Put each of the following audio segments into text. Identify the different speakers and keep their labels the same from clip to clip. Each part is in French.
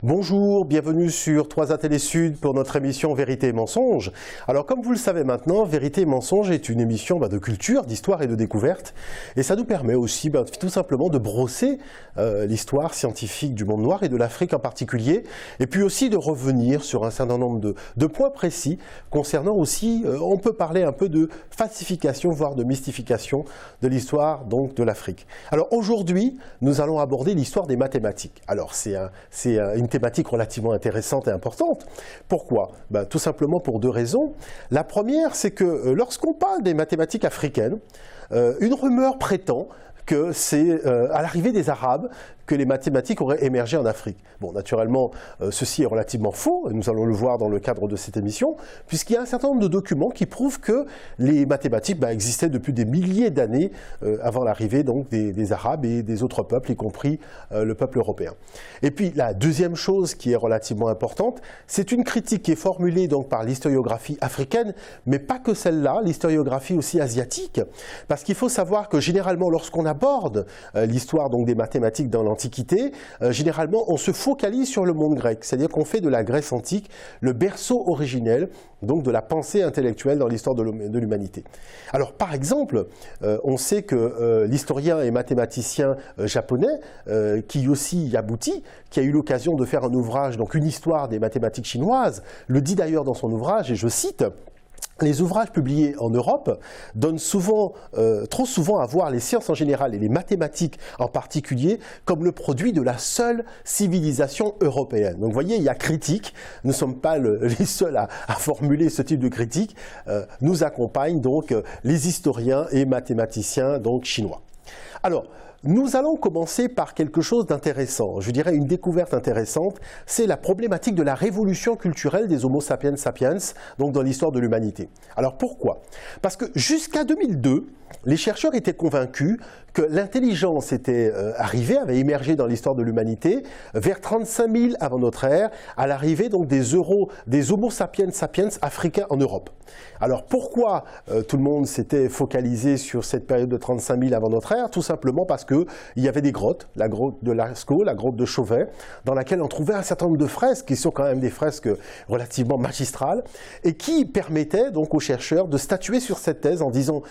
Speaker 1: Bonjour, bienvenue sur 3A Télé Sud pour notre émission Vérité et Mensonges. Alors comme vous le savez maintenant, Vérité et Mensonges est une émission de culture, d'histoire et de découverte. Et ça nous permet aussi tout simplement de brosser l'histoire scientifique du monde noir et de l'Afrique en particulier. Et puis aussi de revenir sur un certain nombre de points précis concernant aussi, on peut parler un peu de falsification, voire de mystification de l'histoire donc de l'Afrique. Alors aujourd'hui, nous allons aborder l'histoire des mathématiques. Alors c'est une thématique relativement intéressante et importante. Pourquoi? Tout simplement pour deux raisons. La première, c'est que lorsqu'on parle des mathématiques africaines, une rumeur prétend que c'est à l'arrivée des Arabes que les mathématiques auraient émergé en Afrique. Bon, naturellement, ceci est relativement faux, et nous allons le voir dans le cadre de cette émission, puisqu'il y a un certain nombre de documents qui prouvent que les mathématiques existaient depuis des milliers d'années avant l'arrivée donc des Arabes et des autres peuples, y compris le peuple européen. Et puis, la deuxième chose qui est relativement importante, c'est une critique qui est formulée donc par l'historiographie africaine, mais pas que celle-là, l'historiographie aussi asiatique, parce qu'il faut savoir que généralement, lorsqu'on aborde l'histoire donc des mathématiques dans l'Antiquité, généralement on se focalise sur le monde grec, c'est-à-dire qu'on fait de la Grèce antique le berceau originel donc de la pensée intellectuelle dans l'histoire de l'humanité. Alors par exemple, on sait que l'historien et mathématicien japonais Kiyoshi Yabuti, qui a eu l'occasion de faire un ouvrage, donc une histoire des mathématiques chinoises, le dit d'ailleurs dans son ouvrage, et je cite: les ouvrages publiés en Europe donnent souvent, trop souvent à voir les sciences en général et les mathématiques en particulier comme le produit de la seule civilisation européenne. Donc vous voyez, il y a critique, nous ne sommes pas les seuls à formuler ce type de critique, nous accompagnent donc les historiens et mathématiciens donc chinois. Alors, nous allons commencer par quelque chose d'intéressant, je dirais une découverte intéressante, c'est la problématique de la révolution culturelle des Homo sapiens sapiens, donc dans l'histoire de l'humanité. Alors pourquoi? Parce que jusqu'à 2002, les chercheurs étaient convaincus que l'intelligence était arrivée, avait émergé dans l'histoire de l'humanité vers 35 000 avant notre ère, à l'arrivée donc des Homo sapiens sapiens africains en Europe. Alors pourquoi tout le monde s'était focalisé sur cette période de 35 000 avant notre ère? Tout simplement parce qu'il y avait des grottes, la grotte de Lascaux, la grotte de Chauvet, dans laquelle on trouvait un certain nombre de fresques, qui sont quand même des fresques relativement magistrales, et qui permettaient donc aux chercheurs de statuer sur cette thèse en disant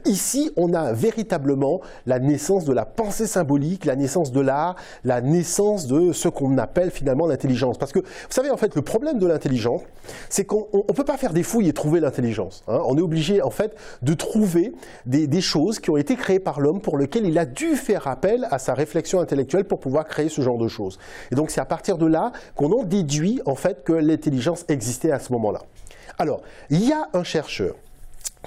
Speaker 1: ici on a véritablement la naissance de la pensée symbolique, la naissance de l'art, la naissance de ce qu'on appelle finalement l'intelligence. Parce que, vous savez, en fait, le problème de l'intelligence, c'est qu'on ne peut pas faire des fouilles et trouver l'intelligence. Hein. On est obligé, en fait, de trouver des choses qui ont été créées par l'homme pour lesquelles il a dû faire appel à sa réflexion intellectuelle pour pouvoir créer ce genre de choses. Et donc, c'est à partir de là qu'on en déduit, en fait, que l'intelligence existait à ce moment-là. Alors, il y a un chercheur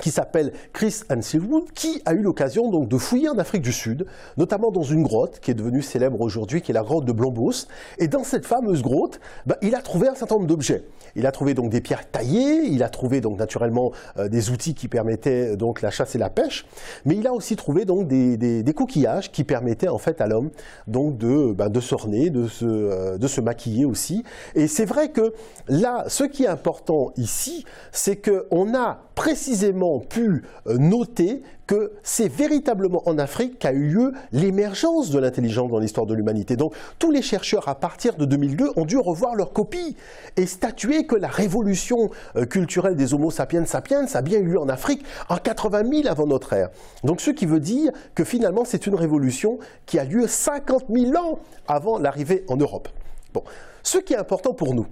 Speaker 1: qui s'appelle Chris Hanselwood, qui a eu l'occasion donc de fouiller en Afrique du Sud, notamment dans une grotte qui est devenue célèbre aujourd'hui, qui est la grotte de Blombos. Et dans cette fameuse grotte, il a trouvé un certain nombre d'objets. Il a trouvé donc des pierres taillées, il a trouvé donc naturellement des outils qui permettaient donc la chasse et la pêche, mais il a aussi trouvé donc des coquillages qui permettaient en fait à l'homme donc de s'orner, de se maquiller aussi. Et c'est vrai que là, ce qui est important ici, c'est qu'on a précisément pu noter que c'est véritablement en Afrique qu'a eu lieu l'émergence de l'intelligence dans l'histoire de l'humanité. Donc tous les chercheurs à partir de 2002 ont dû revoir leur copie et statuer que la révolution culturelle des Homo sapiens sapiens a bien eu lieu en Afrique en 80 000 avant notre ère. Donc ce qui veut dire que finalement c'est une révolution qui a lieu 50 000 ans avant l'arrivée en Europe. Bon, ce qui est important pour nous,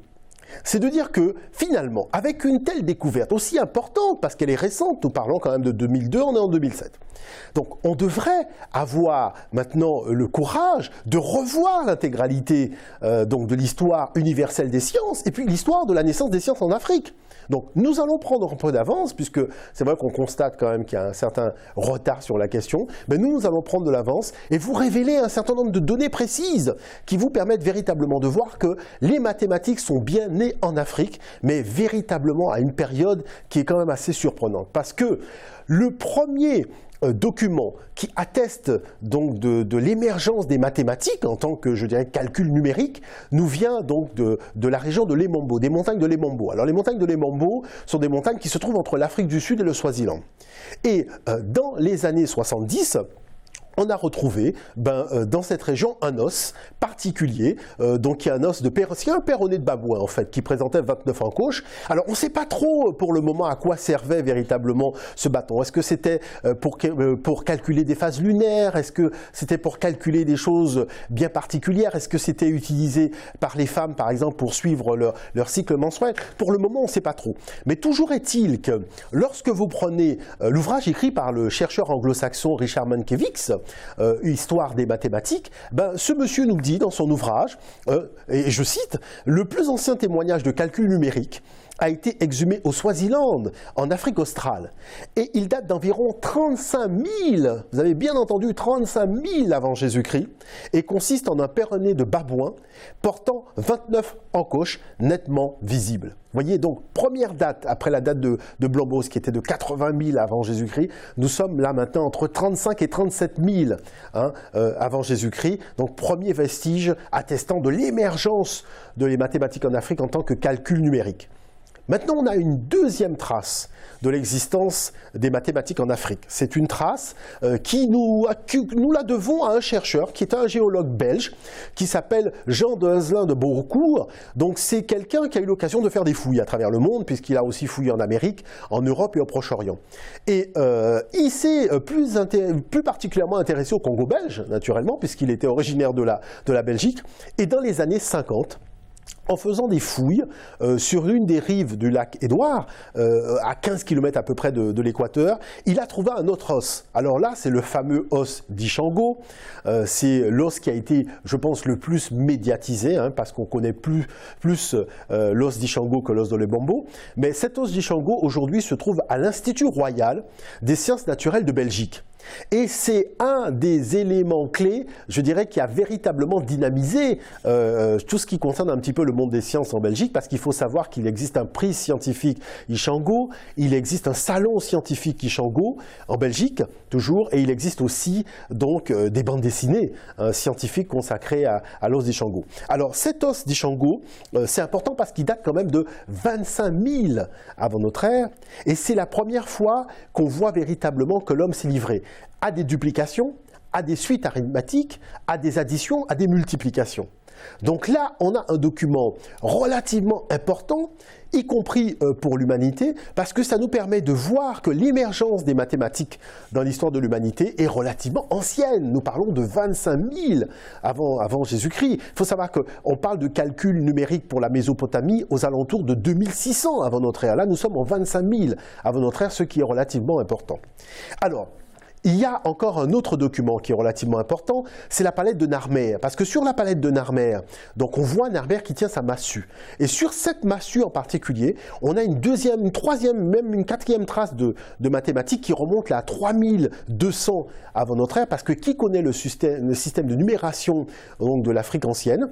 Speaker 1: c'est de dire que, finalement, avec une telle découverte aussi importante, parce qu'elle est récente, nous parlons quand même de 2002, on est en 2007. Donc, on devrait avoir maintenant le courage de revoir l'intégralité donc de l'histoire universelle des sciences, et puis l'histoire de la naissance des sciences en Afrique. Donc, nous allons prendre un peu d'avance, puisque c'est vrai qu'on constate quand même qu'il y a un certain retard sur la question, mais nous allons prendre de l'avance et vous révéler un certain nombre de données précises qui vous permettent véritablement de voir que les mathématiques sont bien nées en Afrique, mais véritablement à une période qui est quand même assez surprenante. Parce que le premier document qui atteste donc de l'émergence des mathématiques en tant que, je dirais, calcul numérique, nous vient donc de la région de l'Emambo, des montagnes de l'Emambo. Alors les montagnes de l'Emambo sont des montagnes qui se trouvent entre l'Afrique du Sud et le Swaziland. Et dans les années 70, on a retrouvé dans cette région un os particulier, donc il y a un os de c'est un perronnet de babouin en fait, qui présentait 29 encoches. Alors on ne sait pas trop pour le moment à quoi servait véritablement ce bâton. Est-ce que c'était pour calculer des phases lunaires? Est-ce que c'était pour calculer des choses bien particulières? Est-ce que c'était utilisé par les femmes par exemple pour suivre leur cycle menstruel? Pour le moment on ne sait pas trop. Mais toujours est-il que lorsque vous prenez l'ouvrage écrit par le chercheur anglo-saxon Richard Mankiewicz, Histoire des mathématiques, ce monsieur nous dit dans son ouvrage, et je cite, « Le plus ancien témoignage de calcul numérique a été exhumé au Swaziland, en Afrique australe. Et il date d'environ 35 000, vous avez bien entendu, 35 000 avant Jésus-Christ, et consiste en un perronnet de babouin portant 29 encoches nettement visibles. Vous voyez, donc, première date, après la date de Blombos, qui était de 80 000 avant Jésus-Christ, nous sommes là maintenant entre 35 et 37 000 avant Jésus-Christ. Donc, premier vestige attestant de l'émergence de les mathématiques en Afrique en tant que calcul numérique. Maintenant, on a une deuxième trace de l'existence des mathématiques en Afrique. C'est une trace qui nous la devons à un chercheur qui est un géologue belge qui s'appelle Jean de Heuselin de Beaurecourt. Donc c'est quelqu'un qui a eu l'occasion de faire des fouilles à travers le monde puisqu'il a aussi fouillé en Amérique, en Europe et au Proche-Orient. Et il s'est plus particulièrement intéressé au Congo belge, naturellement, puisqu'il était originaire de la Belgique. Et dans les années 50, en faisant des fouilles sur l'une des rives du lac Édouard, à 15 km à peu près de l'équateur, il a trouvé un autre os. Alors là, c'est le fameux os d'Ishango. C'est l'os qui a été, je pense, le plus médiatisé, parce qu'on connaît plus l'os d'Ishango que l'os de Lebombo. Mais cet os d'Ishango, aujourd'hui, se trouve à l'Institut royal des sciences naturelles de Belgique. Et c'est un des éléments clés, je dirais, qui a véritablement dynamisé tout ce qui concerne un petit peu le monde des sciences en Belgique, parce qu'il faut savoir qu'il existe un prix scientifique Ishango, il existe un salon scientifique Ishango en Belgique, toujours, et il existe aussi donc des bandes dessinées scientifiques consacrées à l'os d'Ishango. Alors cet os d'Ishango, c'est important parce qu'il date quand même de 25 000 avant notre ère, et c'est la première fois qu'on voit véritablement que l'homme s'est livré à des duplications, à des suites arithmétiques, à des additions, à des multiplications. Donc là, on a un document relativement important, y compris pour l'humanité, parce que ça nous permet de voir que l'émergence des mathématiques dans l'histoire de l'humanité est relativement ancienne. Nous parlons de 25 000 avant Jésus-Christ. Il faut savoir qu'on parle de calcul numérique pour la Mésopotamie aux alentours de 2600 avant notre ère. Là, nous sommes en 25 000 avant notre ère, ce qui est relativement important. Alors, il y a encore un autre document qui est relativement important, c'est la palette de Narmer. Parce que sur la palette de Narmer, donc on voit Narmer qui tient sa massue. Et sur cette massue en particulier, on a une deuxième, une troisième, même une quatrième trace de mathématiques qui remonte là à 3200 avant notre ère. Parce que qui connaît le système de numération donc, de l'Afrique ancienne ?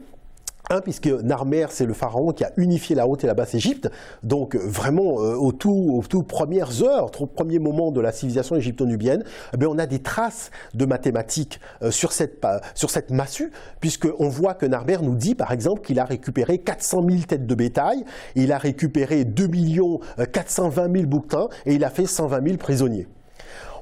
Speaker 1: Puisque Narmer, c'est le pharaon qui a unifié la Haute et la Basse Égypte, donc vraiment aux tout premières heures, aux premiers moments de la civilisation égypto-nubienne, on a des traces de mathématiques sur cette massue, puisqu'on voit que Narmer nous dit par exemple qu'il a récupéré 400 000 têtes de bétail, il a récupéré 2 420 000 bouquetins et il a fait 120 000 prisonniers.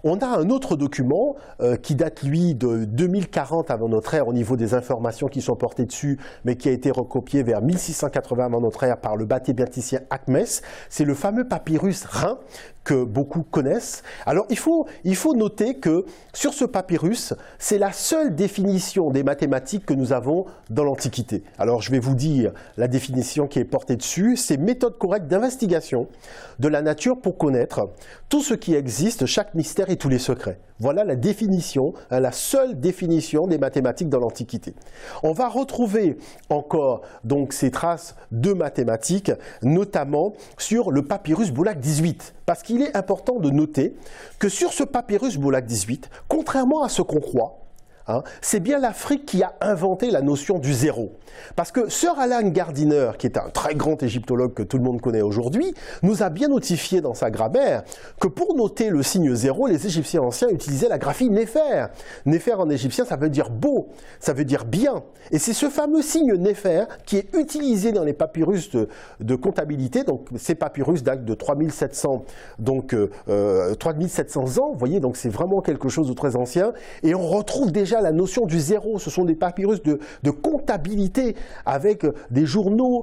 Speaker 1: On a un autre document qui date, lui, de 2040 avant notre ère au niveau des informations qui sont portées dessus, mais qui a été recopié vers 1680 avant notre ère par le mathématicien Akhmès. C'est le fameux papyrus Rhin que beaucoup connaissent. Alors, il faut noter que sur ce papyrus, c'est la seule définition des mathématiques que nous avons dans l'Antiquité. Alors, je vais vous dire la définition qui est portée dessus. C'est méthode correcte d'investigation de la nature pour connaître tout ce qui existe, chaque mystère et tous les secrets. Voilà la définition, la seule définition des mathématiques dans l'Antiquité. On va retrouver encore donc ces traces de mathématiques, notamment sur le papyrus Boulaq 18. Parce qu'il est important de noter que sur ce papyrus Boulaq 18, contrairement à ce qu'on croit, hein, c'est bien l'Afrique qui a inventé la notion du zéro. Parce que Sir Alan Gardiner, qui est un très grand égyptologue que tout le monde connaît aujourd'hui, nous a bien notifié dans sa grammaire que pour noter le signe zéro, les Égyptiens anciens utilisaient la graphie Néfer. Néfer en égyptien, ça veut dire beau, ça veut dire bien. Et c'est ce fameux signe Néfer qui est utilisé dans les papyrus de comptabilité. Donc ces papyrus datent de 3700, donc 3700 ans, vous voyez, donc c'est vraiment quelque chose de très ancien. Et on retrouve déjà la notion du zéro. Ce sont des papyrus de comptabilité avec des journaux,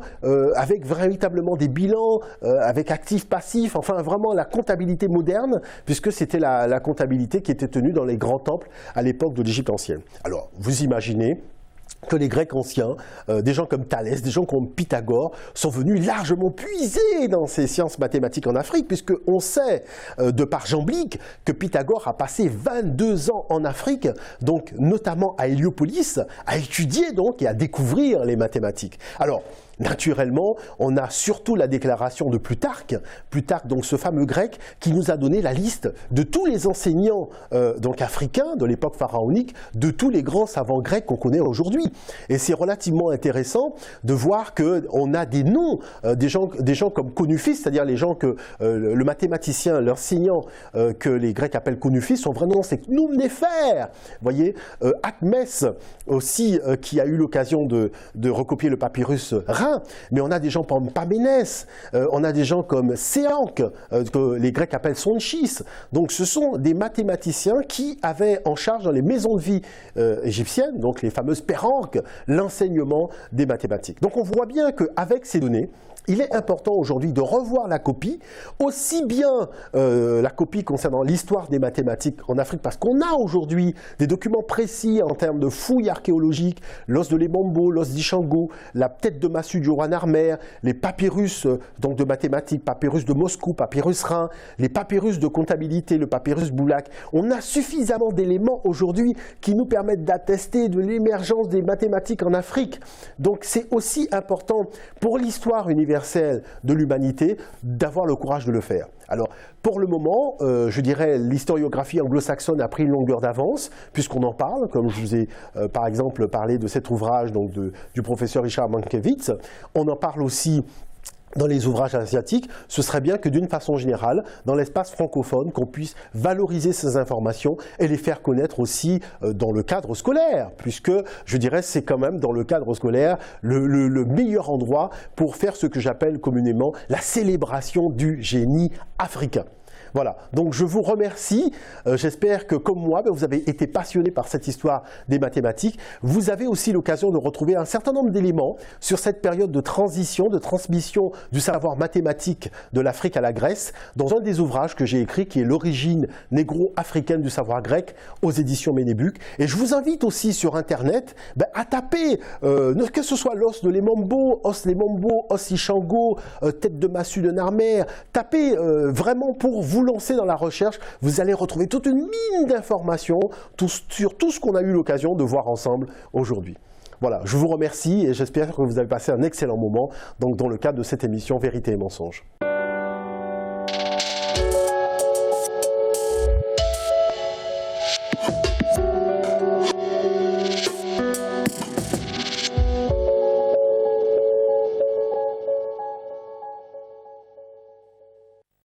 Speaker 1: avec véritablement des bilans, avec actifs, passifs, enfin vraiment la comptabilité moderne, puisque c'était la comptabilité qui était tenue dans les grands temples à l'époque de l'Égypte ancienne. Alors, vous imaginez que les Grecs anciens, des gens comme Thalès, des gens comme Pythagore, sont venus largement puiser dans ces sciences mathématiques en Afrique, puisqu'on sait, de par Jamblique, que Pythagore a passé 22 ans en Afrique, donc notamment à Héliopolis, à étudier donc et à découvrir les mathématiques. Alors, naturellement, on a surtout la déclaration de Plutarque, donc ce fameux grec qui nous a donné la liste de tous les enseignants donc africains de l'époque pharaonique, de tous les grands savants grecs qu'on connaît aujourd'hui. Et c'est relativement intéressant de voir qu'on a des noms, des gens comme Conufis, c'est-à-dire les gens que le mathématicien, l'enseignant que les Grecs appellent Conufis, son vrai nom c'est Khnum Néfer. Vous voyez, Akhmès aussi, qui a eu l'occasion de recopier le papyrus mais on a des gens comme Pamménès, on a des gens comme Séanque, que les Grecs appellent Sonchis. Donc ce sont des mathématiciens qui avaient en charge dans les maisons de vie égyptiennes, donc les fameuses péranques, l'enseignement des mathématiques. Donc on voit bien qu'avec ces données, il est important aujourd'hui de revoir la copie, aussi bien la copie concernant l'histoire des mathématiques en Afrique, parce qu'on a aujourd'hui des documents précis en termes de fouilles archéologiques, l'os de Lembombo, l'os d'Ishango, la tête de massue du roi Narmer, les papyrus donc de mathématiques, papyrus de Moscou, papyrus Rhin, les papyrus de comptabilité, le papyrus Boulak. On a suffisamment d'éléments aujourd'hui qui nous permettent d'attester de l'émergence des mathématiques en Afrique. Donc c'est aussi important pour l'histoire universelle de l'humanité d'avoir le courage de le faire. Alors, pour le moment, je dirais l'historiographie anglo-saxonne a pris une longueur d'avance, puisqu'on en parle, comme je vous ai par exemple parlé de cet ouvrage donc du professeur Richard Mankiewicz. On en parle aussi dans les ouvrages asiatiques. Ce serait bien que d'une façon générale, dans l'espace francophone, qu'on puisse valoriser ces informations et les faire connaître aussi dans le cadre scolaire, puisque je dirais c'est quand même dans le cadre scolaire le meilleur endroit pour faire ce que j'appelle communément la célébration du génie africain. Voilà, donc je vous remercie, j'espère que comme moi, vous avez été passionné par cette histoire des mathématiques. Vous avez aussi l'occasion de retrouver un certain nombre d'éléments sur cette période de transition, de transmission du savoir mathématique de l'Afrique à la Grèce, dans un des ouvrages que j'ai écrit qui est l'origine négro-africaine du savoir grec aux éditions Ménébuc. Et je vous invite aussi sur Internet à taper, que ce soit l'os de Lembombo, os Ishango, tête de massue de Narmer, tapez vraiment pour vous lancer dans la recherche, vous allez retrouver toute une mine d'informations sur tout ce qu'on a eu l'occasion de voir ensemble aujourd'hui. Voilà, je vous remercie et j'espère que vous avez passé un excellent moment donc, dans le cadre de cette émission Vérité et Mensonge.